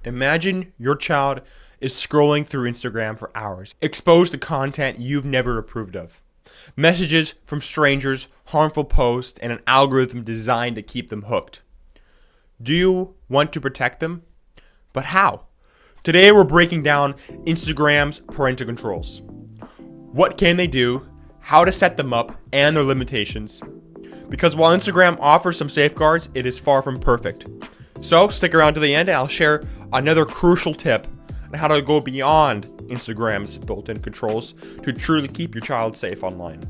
Imagine your child is scrolling through Instagram for hours, exposed to content you've never approved of. Messages from strangers, harmful posts, and an algorithm designed to keep them hooked. Do you want to protect them? But how? Today we're breaking down Instagram's parental controls. What can they do, how to set them up, and their limitations. Because while Instagram offers some safeguards, it is far from perfect. So stick around to the end and I'll share another crucial tip on how to go beyond Instagram's built-in controls to truly keep your child safe online.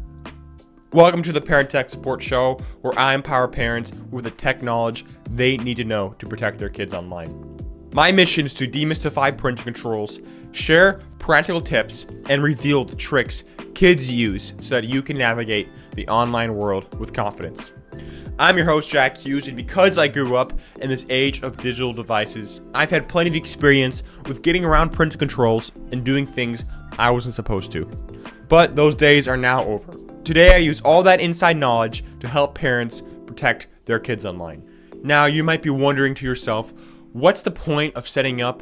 Welcome to the Parent Tech Support Show, where I empower parents with the tech knowledge they need to know to protect their kids online. My mission is to demystify parental controls, share practical tips, and reveal the tricks kids use so that you can navigate the online world with confidence. I'm your host, Jack Hughes, and because I grew up in this age of digital devices, I've had plenty of experience with getting around parental controls and doing things I wasn't supposed to. But those days are now over. Today I use all that inside knowledge to help parents protect their kids online. Now you might be wondering to yourself, what's the point of setting up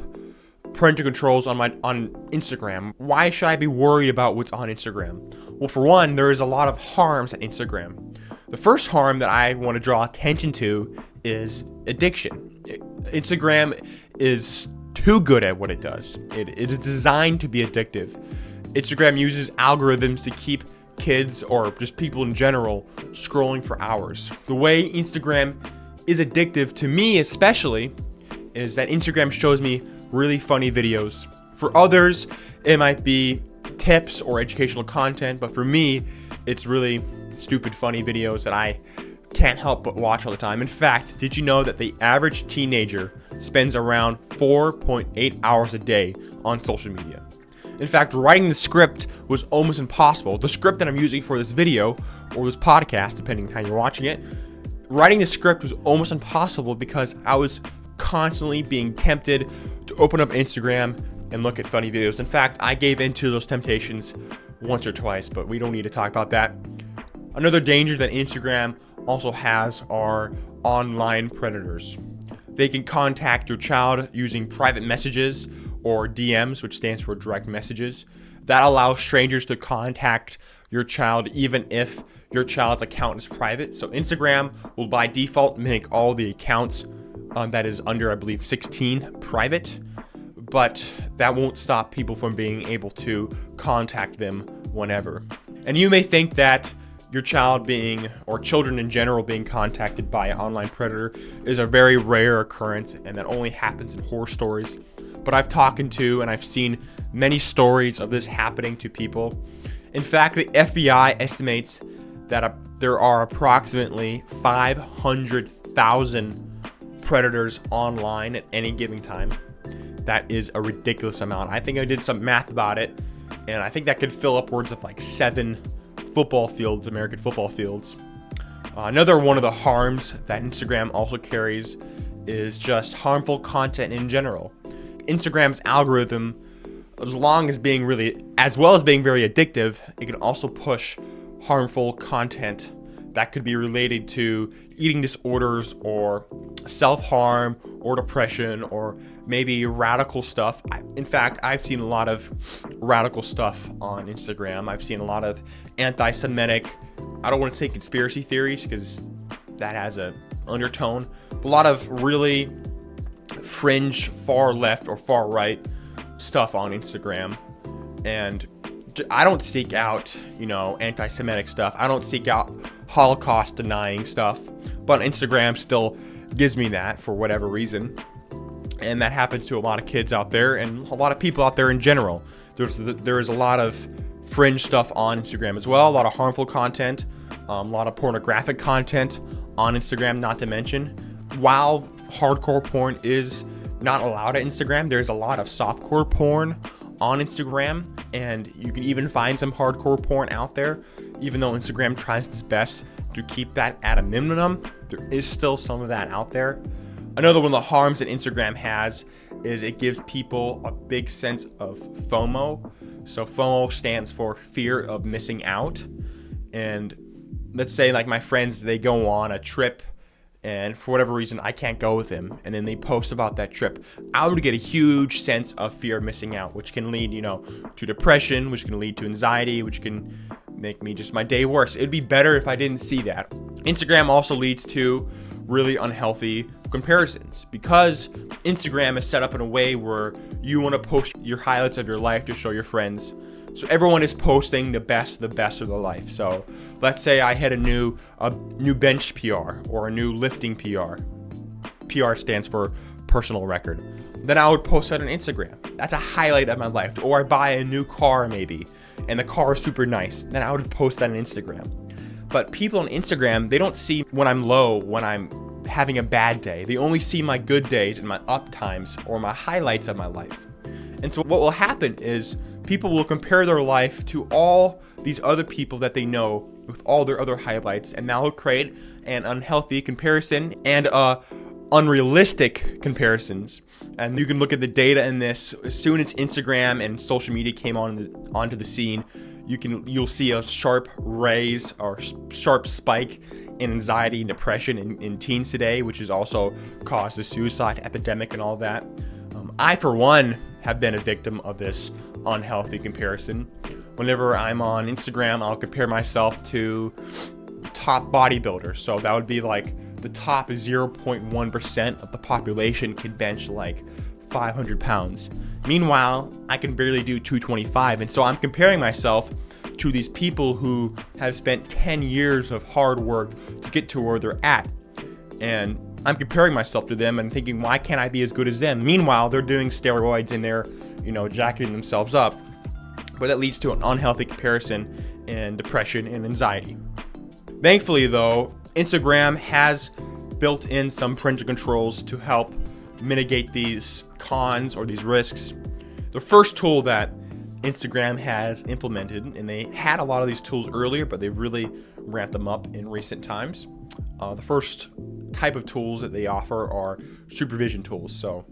parental controls on Instagram? Why should I be worried about what's on Instagram? Well, for one, there is a lot of harms on Instagram. The first harm that I want to draw attention to is addiction. Instagram is too good at what it does. It is designed to be addictive. Instagram uses algorithms to keep kids, or just people in general, scrolling for hours. The way Instagram is addictive to me especially is that Instagram shows me really funny videos. For others, it might be tips or educational content, but for me, it's really stupid funny videos that I can't help but watch all the time. In fact, did you know that the average teenager spends around 4.8 hours a day on social media? In fact, writing the script was almost impossible. The script that I'm using for this video, or this podcast, depending on how you're watching it, writing the script was almost impossible because I was constantly being tempted to open up Instagram and look at funny videos. In fact, I gave into those temptations once or twice, but we don't need to talk about that. Another danger that Instagram also has are online predators. They can contact your child using private messages or DMs, which stands for direct messages. That allows strangers to contact your child even if your child's account is private. So Instagram will by default make all the accounts that is under, I believe, 16 private, but that won't stop people from being able to contact them whenever. And you may think that your child being, or children in general being contacted by an online predator is a very rare occurrence and that only happens in horror stories. But I've talked to and I've seen many stories of this happening to people. In fact, the FBI estimates that there are approximately 500,000 predators online at any given time. That is a ridiculous amount. I think I did some math about it, and I think that could fill upwards of like 7 football fields, American football fields. Another one of the harms that Instagram also carries is just harmful content in general. Instagram's algorithm, as well as being very addictive, it can also push harmful content that could be related to eating disorders or self-harm or depression or maybe radical stuff. In fact, I've seen a lot of radical stuff on Instagram. I've seen a lot of anti-Semitic, I don't want to say conspiracy theories because that has an undertone, but a lot of really fringe far left or far right stuff on Instagram. And I don't seek out, anti-Semitic stuff. I don't seek out Holocaust denying stuff, but Instagram still gives me that for whatever reason. And that happens to a lot of kids out there and a lot of people out there in general. There is a lot of fringe stuff on Instagram as well, a lot of harmful content, a lot of pornographic content on Instagram, not to mention. While hardcore porn is not allowed at Instagram, there's a lot of softcore porn on Instagram, and you can even find some hardcore porn out there. Even though Instagram tries its best to keep that at a minimum, there is still some of that out there. Another one of the harms that Instagram has is it gives people a big sense of FOMO. So FOMO stands for fear of missing out. And let's say like my friends, they go on a trip and for whatever reason I can't go with him, and then they post about that trip, I would get a huge sense of fear of missing out, which can lead, to depression, which can lead to anxiety, which can make me just my day worse. It'd be better if I didn't see that. Instagram also leads to really unhealthy comparisons, because Instagram is set up in a way where you want to post your highlights of your life to show your friends. So everyone is posting the best of their life. So let's say I hit a new bench PR or a new lifting PR. PR stands for personal record. Then I would post that on Instagram. That's a highlight of my life. Or I buy a new car maybe, and the car is super nice. Then I would post that on Instagram. But people on Instagram, they don't see when I'm low, when I'm having a bad day. They only see my good days and my up times or my highlights of my life. And so what will happen is people will compare their life to all these other people that they know with all their other highlights, and that will create an unhealthy comparison and unrealistic comparisons. And you can look at the data in this. As soon as Instagram and social media came onto the scene, you'll see a sharp raise or sharp spike in anxiety and depression in teens today, which has also caused the suicide epidemic and all that. I, for one, have been a victim of this unhealthy comparison. Whenever I'm on Instagram, I'll compare myself to the top bodybuilders. So that would be like the top 0.1% of the population can bench like 500 pounds. Meanwhile, I can barely do 225. And so I'm comparing myself to these people who have spent 10 years of hard work to get to where they're at. And I'm comparing myself to them and thinking, why can't I be as good as them? Meanwhile, they're doing steroids and they're, jacking themselves up. But that leads to an unhealthy comparison and depression and anxiety. Thankfully, though, Instagram has built in some parental controls to help mitigate these cons or these risks. The first tool that Instagram has implemented, and they had a lot of these tools earlier, but they've really ramped them up in recent times. The first type of tools that they offer are supervision tools. So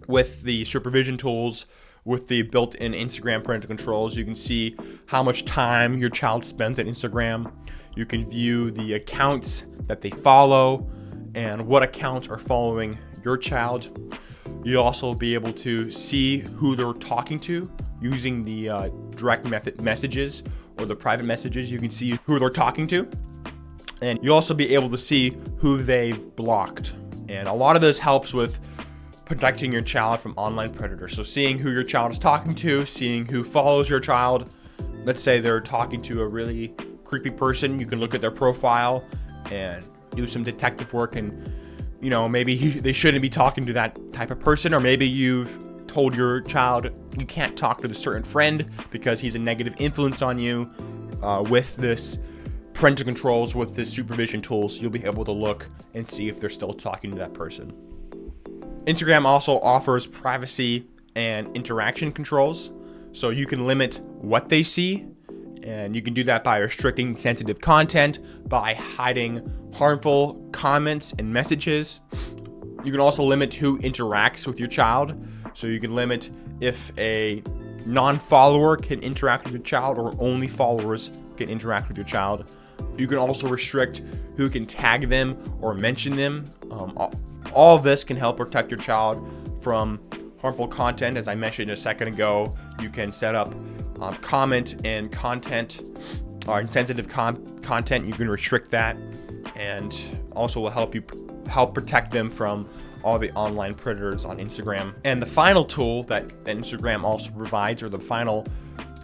with the supervision tools, with the built-in Instagram parental controls, you can see how much time your child spends on Instagram. You can view the accounts that they follow and what accounts are following your child. You'll also be able to see who they're talking to using the direct messages or the private messages. You can see who they're talking to. And you'll also be able to see who they've blocked. And a lot of this helps with protecting your child from online predators. So seeing who your child is talking to, seeing who follows your child. Let's say they're talking to a really creepy person. You can look at their profile and do some detective work, and maybe they shouldn't be talking to that type of person, or maybe you've told your child you can't talk to a certain friend because he's a negative influence on you. With this parental controls, with this supervision tools, you'll be able to look and see if they're still talking to that person. Instagram also offers privacy and interaction controls, so you can limit what they see, and you can do that by restricting sensitive content, by hiding harmful comments and messages. You can also limit who interacts with your child, so you can limit if a non-follower can interact with your child or only followers can interact with your child. You can also restrict who can tag them or mention them. All of this can help protect your child from harmful content. As I mentioned a second ago, you can set up comment and content or insensitive content. You can restrict that, and also will help protect them from all the online predators on Instagram. And the final tool that Instagram also provides, or the final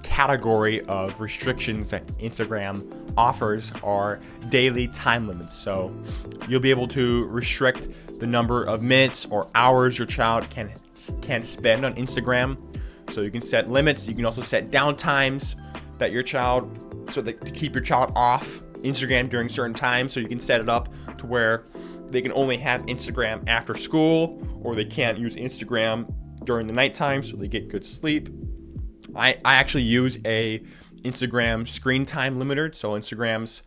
category of restrictions that Instagram offers, are daily time limits. So you'll be able to restrict the number of minutes or hours your child can spend on Instagram. So you can set limits. You can also set down times that your child, so that to keep your child off Instagram during certain times. So you can set it up to where they can only have Instagram after school, or they can't use Instagram during the nighttime so they get good sleep. I actually use a Instagram screen time limiter. So Instagram's,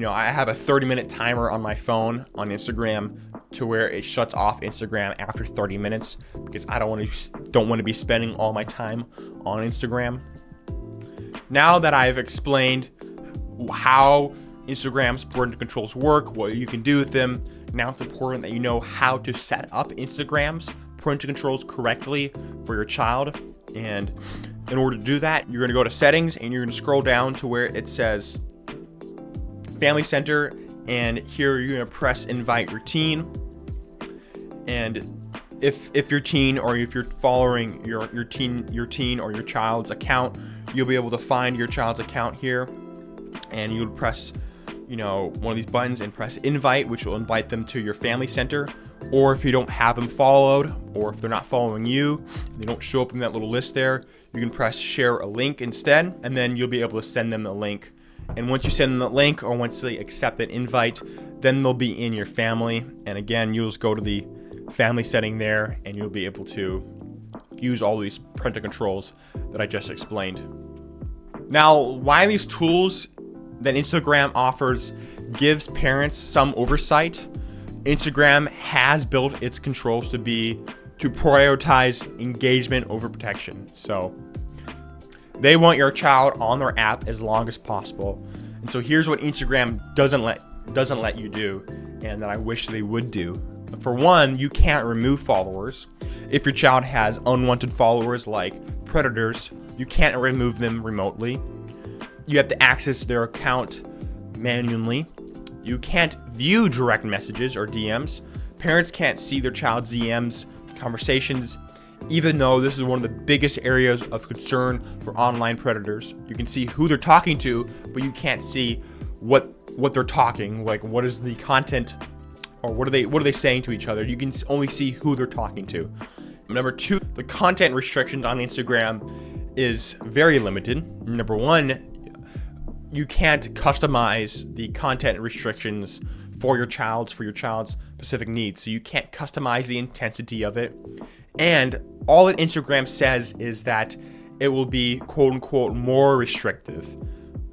I have a 30-minute timer on my phone on Instagram to where it shuts off Instagram after 30 minutes because I don't want to be spending all my time on Instagram. Now that I've explained how Instagram's parental controls work, what you can do with them, Now it's important that you know how to set up Instagram's parental controls correctly for your child. And in order to do that, you're going to go to settings and you're going to scroll down to where it says Family Center, and here you're going to press invite your teen. And if your teen, or if you're following your teen or your child's account, you'll be able to find your child's account here, and you would press one of these buttons and press invite, which will invite them to your Family Center. Or if you don't have them followed, or if they're not following you, they don't show up in that little list there, you can press share a link instead, and then you'll be able to send them the link. And once you send them the link, or once they accept that invite, then they'll be in your family. And again, you'll just go to the family setting there, and you'll be able to use all these parental controls that I just explained. Now, why these tools that Instagram offers gives parents some oversight, Instagram has built its controls to prioritize engagement over protection. So they want your child on their app as long as possible. And so here's what Instagram doesn't let you do, and that I wish they would do. For one, you can't remove followers. If your child has unwanted followers like predators, you can't remove them remotely. You have to access their account manually. You can't view direct messages or DMs. Parents can't see their child's DMs, conversations, even though this is one of the biggest areas of concern for online predators. You can see who they're talking to, but you can't see what they're talking, like what is the content, or what are they saying to each other. You can only see who they're talking to. Number two, the content restrictions on Instagram is very limited. Number one, you can't customize the content restrictions for your child's specific needs. So you can't customize the intensity of it. And all that Instagram says is that it will be quote unquote more restrictive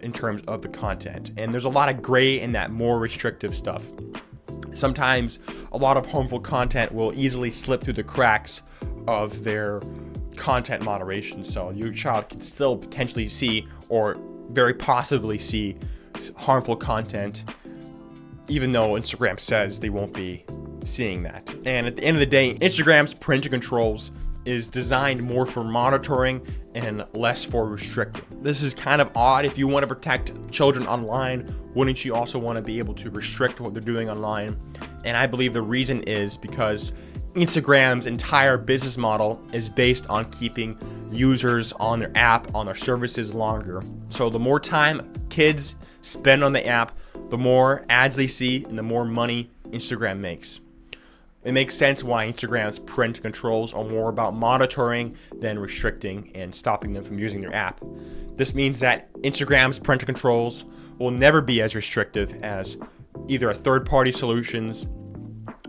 in terms of the content. And there's a lot of gray in that more restrictive stuff. Sometimes a lot of harmful content will easily slip through the cracks of their content moderation. So your child can still potentially see, or very possibly see, harmful content, even though Instagram says they won't be seeing that. And at the end of the day, Instagram's parental controls is designed more for monitoring and less for restricting. This is kind of odd. If you want to protect children online, wouldn't you also want to be able to restrict what they're doing online? And I believe the reason is because Instagram's entire business model is based on keeping users on their app, on their services longer. So the more time kids spend on the app, the more ads they see and the more money Instagram makes. It makes sense why Instagram's parental controls are more about monitoring than restricting and stopping them from using their app. This means that Instagram's parental controls will never be as restrictive as either a third-party solutions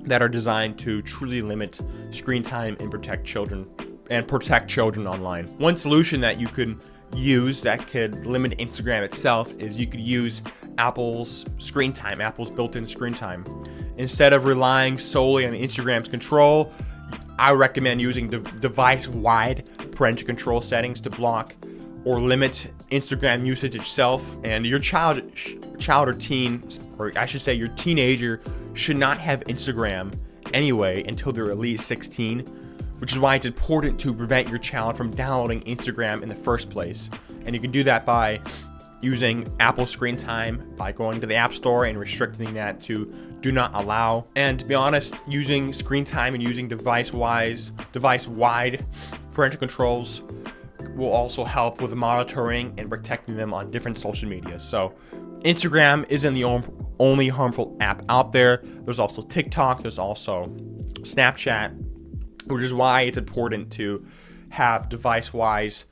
that are designed to truly limit screen time and protect children online. One solution that you could use that could limit Instagram itself is you could use Apple's screen time, Apple's built-in screen time. Instead of relying solely on Instagram's control, I recommend using device-wide parental control settings to block or limit Instagram usage itself. And your child or teen, or I should say your teenager, should not have Instagram anyway until they're at least 16, which is why it's important to prevent your child from downloading Instagram in the first place. And you can do that by using Apple Screen Time, by going to the App Store and restricting that to do not allow. And to be honest, using screen time and using device-wide parental controls will also help with monitoring and protecting them on different social media. So Instagram isn't the only harmful app out there. There's also TikTok, there's also Snapchat, which is why it's important to have device-wide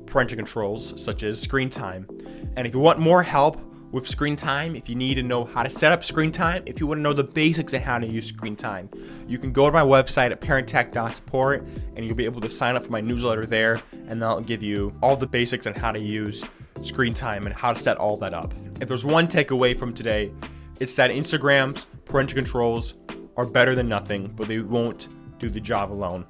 parental controls such as screen time. And if you want more help with screen time, if you need to know how to set up screen time, if you want to know the basics of how to use screen time, you can go to my website at parenttech.support and you'll be able to sign up for my newsletter there, and that'll give you all the basics on how to use screen time and how to set all that up. If there's one takeaway from today, it's that Instagram's parental controls are better than nothing, but they won't do the job alone.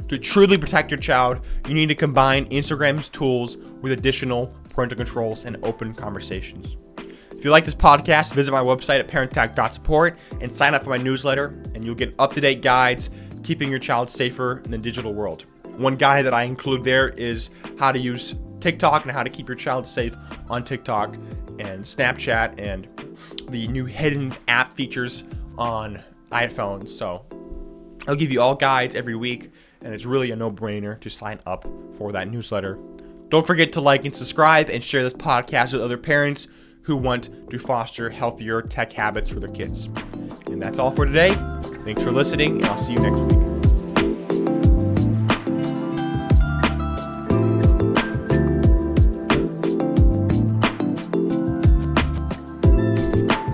To truly protect your child, you need to combine Instagram's tools with additional parental controls and open conversations. If you like this podcast, visit my website at parental.support and sign up for my newsletter, and you'll get up-to-date guides keeping your child safer in the digital world. One guide that I include there is how to use TikTok and how to keep your child safe on TikTok and Snapchat and the new hidden app features on iPhones. So I'll give you all guides every week, and it's really a no-brainer to sign up for that newsletter. Don't forget to like and subscribe and share this podcast with other parents who want to foster healthier tech habits for their kids. And that's all for today. Thanks for listening, and I'll see you next week.